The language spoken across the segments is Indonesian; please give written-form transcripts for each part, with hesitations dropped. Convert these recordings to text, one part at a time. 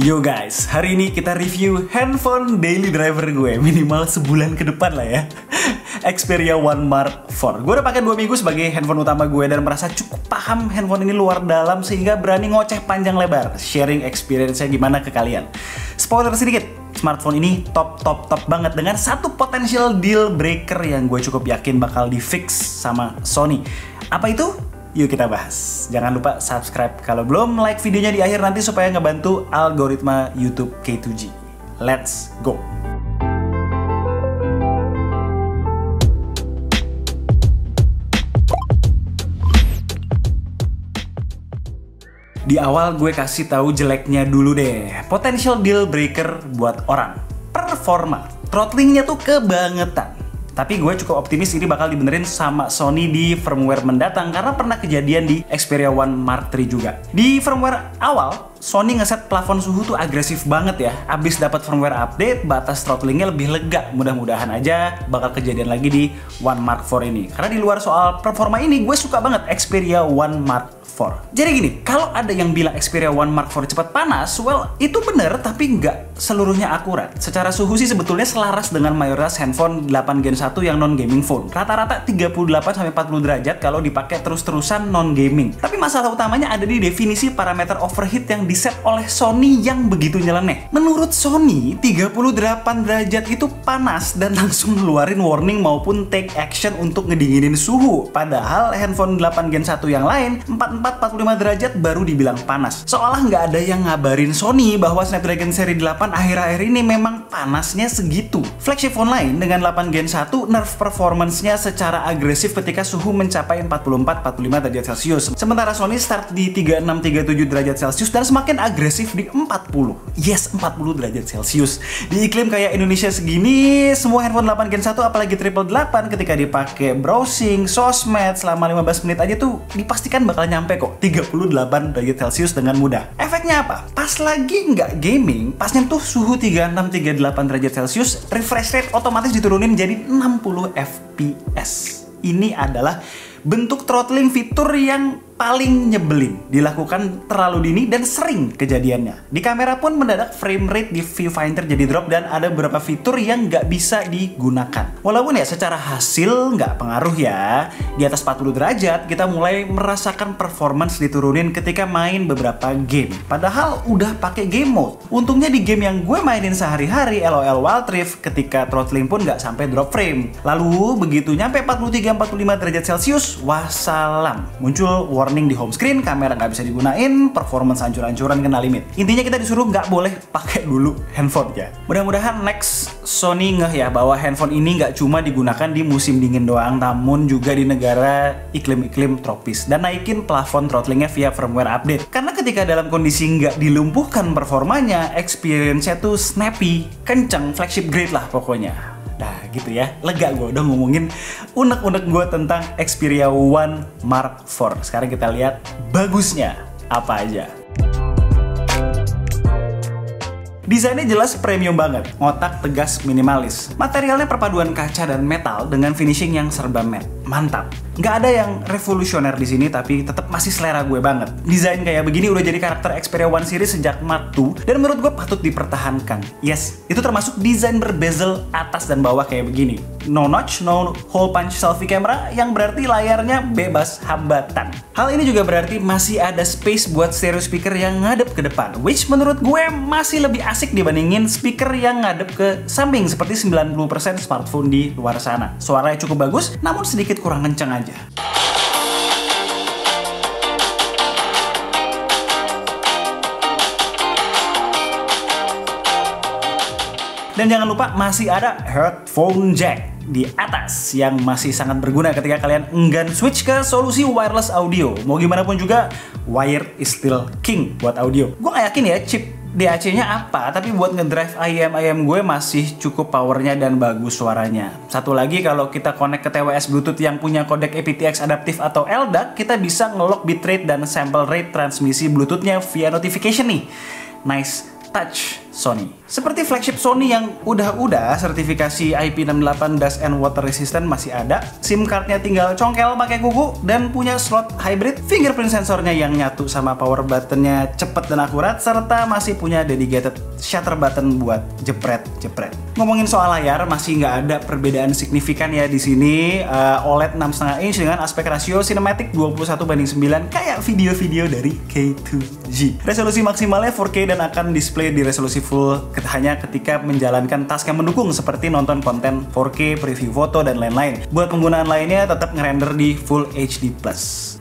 Yo guys, hari ini kita review handphone daily driver gue minimal sebulan ke depan lah ya. Xperia One Mark IV. Gue udah pakai 2 minggu sebagai handphone utama gue dan merasa cukup paham handphone ini luar dalam sehingga berani ngoceh panjang lebar, sharing experience-nya gimana ke kalian. Spoiler sedikit, smartphone ini top banget dengan satu potential deal breaker yang gue cukup yakin bakal di fix sama Sony. Apa itu? Yuk kita bahas. Jangan lupa subscribe kalau belum, like videonya di akhir nanti supaya ngebantu algoritma YouTube K2G. Let's go. Di awal gue kasih tahu jeleknya dulu deh. Potential deal breaker buat orang. Performa. Throttlingnya tuh kebangetan. Tapi gue cukup optimis ini bakal dibenerin sama Sony di firmware mendatang karena pernah kejadian di Xperia One Mark III juga. Di firmware awal, Sony ngeset plafon suhu tuh agresif banget ya. Abis dapat firmware update, batas throttlingnya lebih lega. Mudah-mudahan aja bakal kejadian lagi di One Mark IV ini. Karena di luar soal performa ini, gue suka banget Xperia One Mark IV. Jadi gini, kalau ada yang bilang Xperia One Mark IV cepat panas, well itu bener tapi nggak seluruhnya akurat. Secara suhu sih sebetulnya selaras dengan mayoritas handphone 8 Gen 1 yang non-gaming phone. Rata-rata 38-40 derajat kalau dipakai terus-terusan non-gaming. Tapi masalah utamanya ada di definisi parameter overheat yang diset oleh Sony yang begitu nyeleneh. Menurut Sony, 38 derajat itu panas dan langsung ngeluarin warning maupun take action untuk ngedinginin suhu. Padahal handphone 8 Gen 1 yang lain 44-45 derajat baru dibilang panas. Seolah nggak ada yang ngabarin Sony bahwa Snapdragon seri 8 akhir-akhir ini memang panasnya segitu. Flagship phone lain dengan 8 Gen 1 nerf performance-nya secara agresif ketika suhu mencapai 44-45 derajat Celcius. Sementara Sony start di 36-37 derajat Celcius dan semakin agresif di 40. Yes, 40 derajat Celcius. Di iklim kayak Indonesia segini, semua handphone 8 Gen 1 apalagi triple 8 ketika dipakai browsing, sosmed selama 15 menit aja tuh dipastikan bakal nyampe kok 38 derajat Celcius dengan mudah. Efeknya apa? Pas lagi nggak gaming, pas nyentuh suhu 36-38 derajat Celcius, refresh rate otomatis diturunin jadi 60 fps. Ini adalah bentuk throttling fitur yang paling nyebelin, dilakukan terlalu dini dan sering kejadiannya. Di kamera pun mendadak frame rate di viewfinder jadi drop dan ada beberapa fitur yang nggak bisa digunakan. Walaupun ya secara hasil nggak pengaruh ya. Di atas 40 derajat kita mulai merasakan performance diturunin ketika main beberapa game. Padahal udah pakai game mode. Untungnya di game yang gue mainin sehari-hari, LOL Wild Rift, ketika throttling pun nggak sampai drop frame. Lalu begitu nyampe 43-45 derajat Celcius, wassalam. Muncul warning di home screen, kamera nggak bisa digunain, performance hancur-hancuran kena limit. Intinya kita disuruh nggak boleh pakai dulu handphone ya. Mudah-mudahan next Sony ngeh ya bahwa handphone ini nggak cuma digunakan di musim dingin doang, namun juga di negara iklim-iklim tropis dan naikin plafon throttlingnya via firmware update. Karena ketika dalam kondisi nggak dilumpuhkan performanya, experience-nya tuh snappy, kenceng, flagship grade lah pokoknya. Nah gitu ya, lega gue udah ngomongin unek-unek gue tentang Xperia One Mark IV. Sekarang kita lihat bagusnya apa aja. Desainnya jelas premium banget, ngotak, tegas, minimalis. Materialnya perpaduan kaca dan metal dengan finishing yang serba matte. Mantap. Nggak ada yang revolusioner di sini, tapi tetap masih selera gue banget. Desain kayak begini udah jadi karakter Xperia One series sejak Mark II, dan menurut gue patut dipertahankan. Yes, itu termasuk desain berbezel atas dan bawah kayak begini. No notch, no hole punch selfie camera, yang berarti layarnya bebas hambatan. Hal ini juga berarti masih ada space buat stereo speaker yang ngadep ke depan, which menurut gue masih lebih asik dibandingin speaker yang ngadep ke samping seperti 90% smartphone di luar sana. Suaranya cukup bagus, namun sedikit kurang kencang aja. Dan jangan lupa masih ada headphone jack di atas yang masih sangat berguna ketika kalian enggan switch ke solusi wireless audio. Mau gimana pun juga, wired is still king buat audio. Gue gak yakin ya chip DAC-nya apa, tapi buat ngedrive IM gue masih cukup powernya dan bagus suaranya. Satu lagi, kalau kita connect ke TWS Bluetooth yang punya kodek aptX adaptif atau LDAC, kita bisa ngelock bitrate dan sample rate transmisi Bluetooth-nya via notification nih. Nice touch. Sony. Seperti flagship Sony yang udah sertifikasi IP68 dust and water resistant masih ada, SIM cardnya tinggal congkel pakai kuku, dan punya slot hybrid, fingerprint sensornya yang nyatu sama power buttonnya cepet dan akurat, serta masih punya dedicated shutter button buat jepret-jepret. Ngomongin soal layar, masih nggak ada perbedaan signifikan ya di sini. OLED 6,5 inch dengan aspek rasio cinematic 21:9 kayak video-video dari K2G. Resolusi maksimalnya 4K dan akan display di resolusi full hanya ketika menjalankan task yang mendukung seperti nonton konten 4K, preview foto, dan lain-lain. Buat penggunaan lainnya tetap ngerender di Full HD+.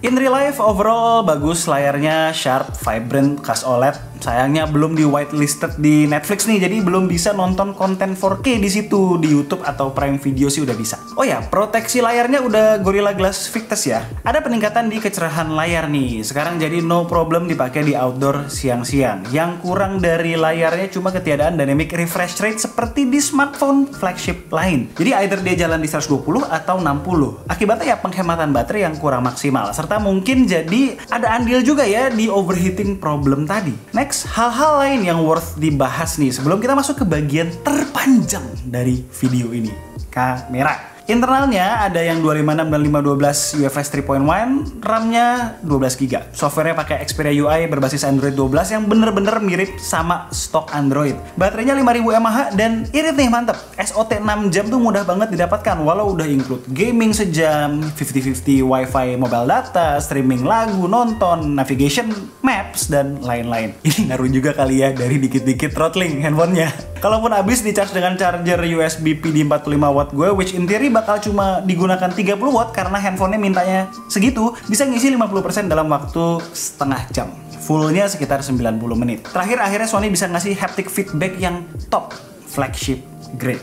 In real life overall bagus, layarnya sharp, vibrant, khas OLED. Sayangnya belum di whitelisted di Netflix nih, jadi belum bisa nonton konten 4K di situ. Di YouTube atau Prime Video sih udah bisa. Oh ya, proteksi layarnya udah Gorilla Glass Victus ya. Ada peningkatan di kecerahan layar nih. Sekarang jadi no problem dipakai di outdoor siang-siang. Yang kurang dari layarnya cuma ketiadaan dynamic refresh rate seperti di smartphone flagship lain. Jadi either dia jalan di 120 atau 60. Akibatnya ya penghematan baterai yang kurang maksimal. Serta mungkin jadi ada andil juga ya di overheating problem tadi. Next, hal-hal lain yang worth dibahas nih sebelum kita masuk ke bagian terpanjang dari video ini. Kamera. Internalnya ada yang 256 dan 512 UFS 3.1, RAM-nya 12GB. Softwarenya pakai Xperia UI berbasis Android 12 yang bener-bener mirip sama stok Android. Baterainya 5000 mAh dan irit nih, mantep. SOT 6 jam tuh mudah banget didapatkan walau udah include gaming sejam, 50-50 wifi mobile data, streaming lagu, nonton, navigation, maps, dan lain-lain. Ini ngaruh juga kali ya dari dikit-dikit throttling handphonenya. Kalaupun habis di charge dengan charger USB PD 45 watt gue, which in theory bakal cuma digunakan 30 watt karena handphonenya mintanya segitu, bisa ngisi 50% dalam waktu setengah jam. Fullnya sekitar 90 menit. Terakhir akhirnya Sony bisa ngasih haptic feedback yang top, flagship grade.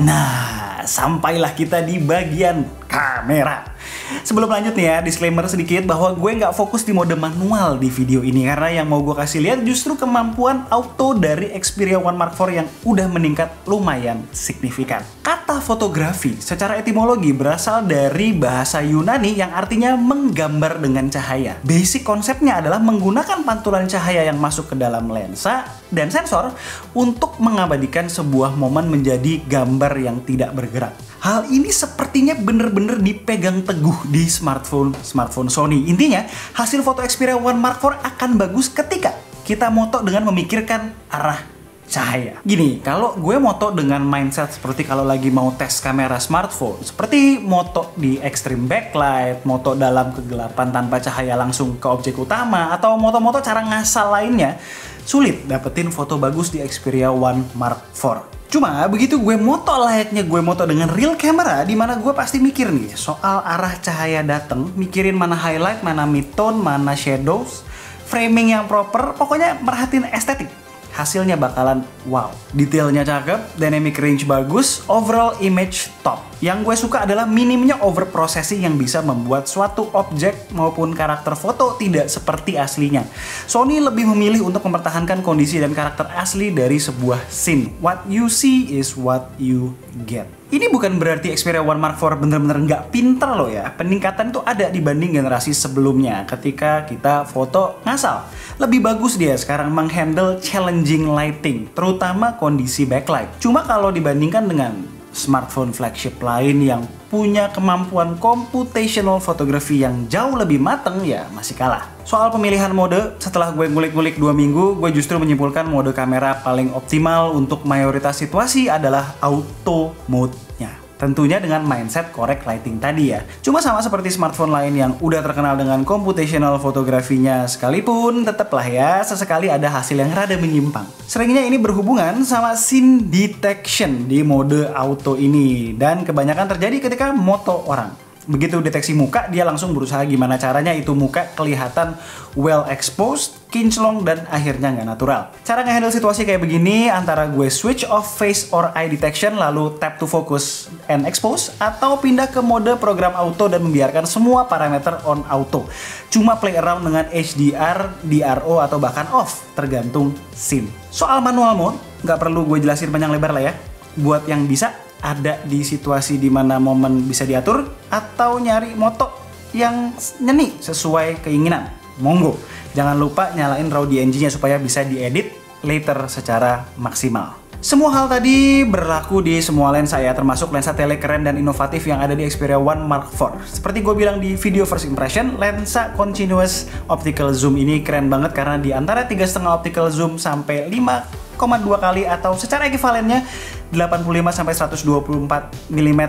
Nah, sampailah kita di bagian kamera. Sebelum lanjut nih ya, disclaimer sedikit bahwa gue nggak fokus di mode manual di video ini karena yang mau gue kasih lihat justru kemampuan auto dari Xperia One Mark IV yang udah meningkat lumayan signifikan. Kata fotografi secara etimologi berasal dari bahasa Yunani yang artinya menggambar dengan cahaya. Basic konsepnya adalah menggunakan pantulan cahaya yang masuk ke dalam lensa dan sensor untuk mengabadikan sebuah momen menjadi gambar yang tidak bergerak. Hal ini sepertinya bener-bener dipegang teguh di smartphone Sony. Intinya, hasil foto Xperia One Mark IV akan bagus ketika kita moto dengan memikirkan arah cahaya. Gini, kalau gue moto dengan mindset seperti kalau lagi mau tes kamera smartphone, seperti moto di extreme backlight, moto dalam kegelapan tanpa cahaya langsung ke objek utama, atau moto-moto cara ngasal lainnya, sulit dapetin foto bagus di Xperia One Mark IV. Cuma begitu gue moto layaknya gue moto dengan real camera, dimana gue pasti mikir nih soal arah cahaya dateng, mikirin mana highlight, mana mid-tone, mana shadows, framing yang proper, pokoknya merhatiin estetik. Hasilnya bakalan wow. Detailnya cakep, dynamic range bagus, overall image top. Yang gue suka adalah minimnya overprocessing yang bisa membuat suatu objek maupun karakter foto tidak seperti aslinya. Sony lebih memilih untuk mempertahankan kondisi dan karakter asli dari sebuah scene. What you see is what you get. Ini bukan berarti Xperia One Mark IV bener-bener nggak pinter loh ya. Peningkatan tuh ada dibanding generasi sebelumnya ketika kita foto ngasal. Lebih bagus dia sekarang menghandle challenging lighting, terutama kondisi backlight. Cuma kalau dibandingkan dengan smartphone flagship lain yang punya kemampuan computational photography yang jauh lebih mateng, ya masih kalah. Soal pemilihan mode, setelah gue ngulik-ngulik 2 minggu, gue justru menyimpulkan mode kamera paling optimal untuk mayoritas situasi adalah auto mode-nya. Tentunya dengan mindset correct lighting tadi ya. Cuma sama seperti smartphone lain yang udah terkenal dengan computational fotografinya sekalipun, tetaplah ya sesekali ada hasil yang rada menyimpang. Seringnya ini berhubungan sama scene detection di mode auto ini, dan kebanyakan terjadi ketika moto orang. Begitu deteksi muka, dia langsung berusaha gimana caranya itu muka kelihatan well exposed, kinclong, dan akhirnya nggak natural. Cara nge-handle situasi kayak begini antara gue switch off face or eye detection lalu tap to focus and expose, atau pindah ke mode program auto dan membiarkan semua parameter on auto. Cuma play around dengan HDR, DRO, atau bahkan off, tergantung scene. Soal manual mode, nggak perlu gue jelasin panjang lebar lah ya. Buat yang bisa, ada di situasi dimana momen bisa diatur, atau nyari moto yang nyeni sesuai keinginan. monggo. Jangan lupa nyalain RAW DNG-nya supaya bisa diedit later secara maksimal. Semua hal tadi berlaku di semua lensa ya, termasuk lensa tele keren dan inovatif yang ada di Xperia One Mark IV. Seperti gue bilang di video first impression, lensa continuous optical zoom ini keren banget karena di antara 3,5 optical zoom sampai 5,2 kali atau secara ekivalennya 85-124 mm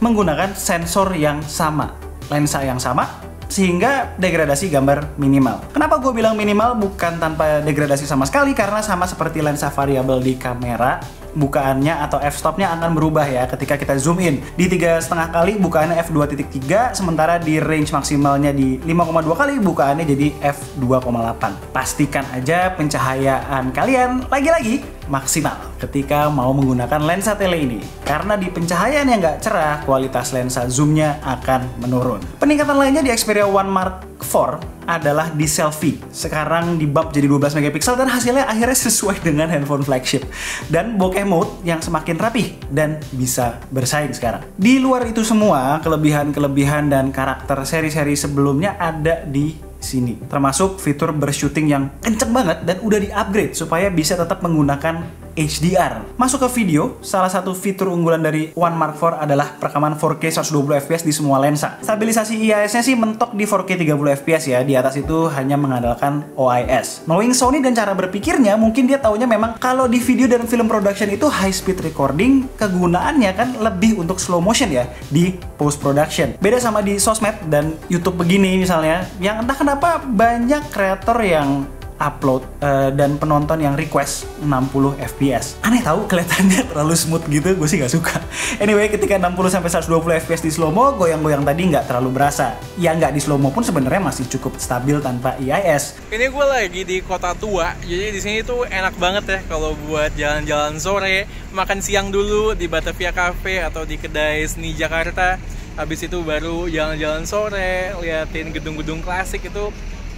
menggunakan sensor yang sama, lensa yang sama, sehingga degradasi gambar minimal. Kenapa gue bilang minimal bukan tanpa degradasi sama sekali? Karena sama seperti lensa variabel di kamera, bukaannya atau f-stopnya akan berubah ya ketika kita zoom in. Di 3,5 kali bukaannya f2.3, sementara di range maksimalnya di 5,2 kali bukaannya jadi f2,8. Pastikan aja pencahayaan kalian lagi-lagi maksimal ketika mau menggunakan lensa tele ini. Karena di pencahayaan yang nggak cerah, kualitas lensa zoomnya akan menurun. Peningkatan lainnya di Xperia One Mark IV adalah di selfie. Sekarang di bump jadi 12 megapiksel dan hasilnya akhirnya sesuai dengan handphone flagship. Dan bokeh mode yang semakin rapih dan bisa bersaing sekarang. Di luar itu semua, kelebihan-kelebihan dan karakter seri-seri sebelumnya ada di sini. Termasuk fitur bershooting yang kenceng banget dan udah di-upgrade supaya bisa tetap menggunakan HDR. Masuk ke video, salah satu fitur unggulan dari One Mark IV adalah perekaman 4K 120 fps di semua lensa. Stabilisasi IIS-nya sih mentok di 4K 30 fps ya, di atas itu hanya mengandalkan OIS. Knowing Sony dan cara berpikirnya, mungkin dia taunya memang kalau di video dan film production itu high speed recording, kegunaannya kan lebih untuk slow motion ya, di post production. Beda sama di sosmed dan YouTube begini misalnya, yang entah kenapa banyak kreator yang upload dan penonton yang request 60 fps. Aneh tahu, kelihatannya terlalu smooth gitu, gue sih nggak suka. Anyway, ketika 60-120 fps di slow mo, goyang-goyang tadi nggak terlalu berasa. Ya nggak di slow mo pun sebenarnya masih cukup stabil tanpa IIS. Ini gue lagi di kota tua, jadi di sini tuh enak banget ya kalau buat jalan-jalan sore, makan siang dulu di Batavia Cafe atau di kedai seni Jakarta. Habis itu baru jalan-jalan sore, liatin gedung-gedung klasik, itu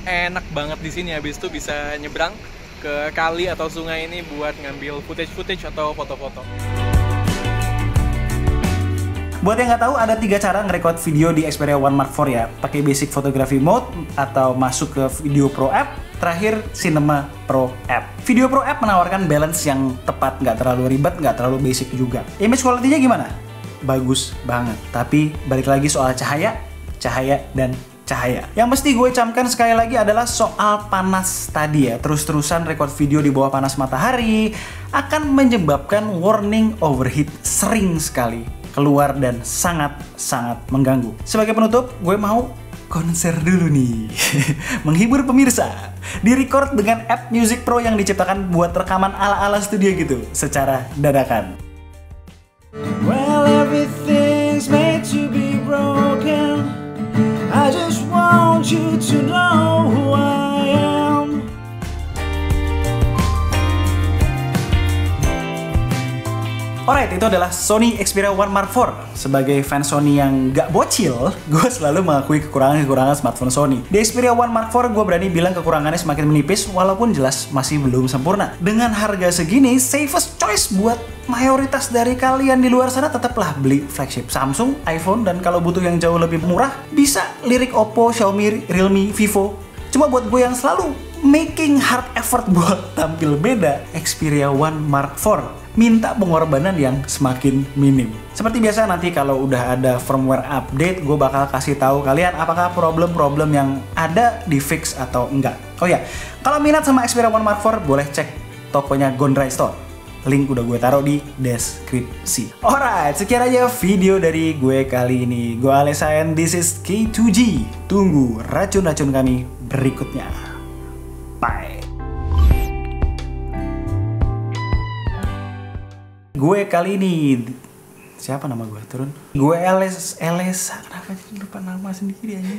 enak banget di sini. Habis itu bisa nyebrang ke kali atau sungai ini buat ngambil footage atau foto-foto. Buat yang nggak tahu, ada 3 cara ngerekord video di Xperia One Mark IV ya. Pakai basic photography mode atau masuk ke Video Pro App, terakhir Cinema Pro App. Video Pro App menawarkan balance yang tepat, nggak terlalu ribet, nggak terlalu basic juga. Image quality-nya gimana? Bagus banget. Tapi balik lagi soal cahaya dan cahaya. Yang mesti gue camkan sekali lagi adalah soal panas tadi ya. Terus-terusan record video di bawah panas matahari akan menyebabkan warning overheat sering sekali keluar dan sangat-sangat mengganggu. Sebagai penutup, gue mau konser dulu nih. Menghibur pemirsa. Di-record dengan app Music Pro yang diciptakan buat rekaman ala-ala studio gitu, secara dadakan. Well, everything's made to be broken. I just want you to know who I am. Alright, itu adalah Sony Xperia One Mark IV. Sebagai fan Sony yang gak bocil, gue selalu mengakui kekurangan-kekurangan smartphone Sony. Di Xperia One Mark IV, gue berani bilang kekurangannya semakin menipis, walaupun jelas masih belum sempurna. Dengan harga segini, safest choice buat mayoritas dari kalian di luar sana tetaplah beli flagship Samsung, iPhone, dan kalau butuh yang jauh lebih murah, bisa lirik Oppo, Xiaomi, Realme, Vivo. Cuma buat gue yang selalu making hard effort buat tampil beda, Xperia One Mark IV minta pengorbanan yang semakin minim. Seperti biasa, nanti kalau udah ada firmware update, gue bakal kasih tahu kalian apakah problem-problem yang ada di fix atau enggak. Oh ya, kalau minat sama Xperia One Mark IV, boleh cek tokonya Gondrai Store. Link udah gue taruh di deskripsi. Alright, sekian aja video dari gue kali ini. Gue Alessa and this is K2G. Tunggu racun-racun kami berikutnya. Bye. Gue kali ini, siapa nama gue? Turun. Gue Elesa. Kenapa lupa nama sendiri aja?